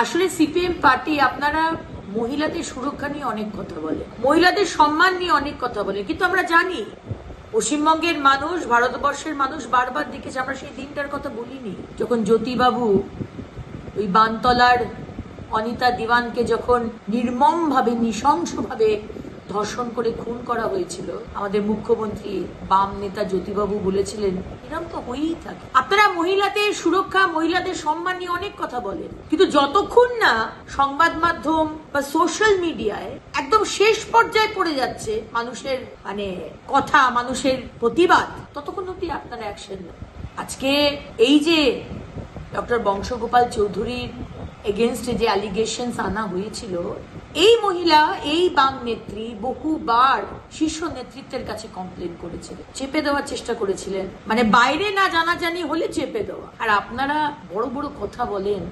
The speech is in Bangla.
আসলে সিপিএম পার্টি আপনারা মহিলাদের সুরক্ষা নিয়ে অনেক কথা বলে, মহিলাদের সম্মান নিয়ে অনেক কথা বলে, কিন্তু আমরা জানি পশ্চিমবঙ্গের মানুষ, ভারতবর্ষের মানুষ বারবার দেখেছে। আমরা সেই দিনটার কথা বলিনি যখন জ্যোতিবাবু ওই বানতলার অনিতা দিওয়ানকে যখন নির্মমভাবে, নৃশংসভাবে ধর্ষণ করে খুন করা হয়েছিল। আমাদের মুখ্যমন্ত্রী বাম নেতা জ্যোতিবাবু বলেছিলেন এরকম তো হয়েই থাকে। আপনারা মহিলাদের সুরক্ষা, মহিলাদের সম্মান নিয়ে অনেক কথা বলেন, কিন্তু যতক্ষণ না সংবাদ মাধ্যম বা সোশ্যাল মিডিয়ায় একদম শেষ পর্যায়ে পড়ে যাচ্ছে মানুষের কথা, মানুষের প্রতিবাদ, ততক্ষণ অব্দি আপনারা অ্যাকশন নেন। আজকে এই যে ডক্টর বংশগোপাল চৌধুরীর এগেনস্টে যে অ্যালিগেশনস আনা হয়েছিল, এই মহিলা, এই বাম নেত্রী বহুবার শীর্ষ নেতৃত্বের কাছে কমপ্লেন করেছিলেন, চেপে দেওয়ার চেষ্টা করেছিলেন, বাইরে না জানাজানি হলে চেপে দেওয়া। আর আপনারা বড় বড় কথা বলেন।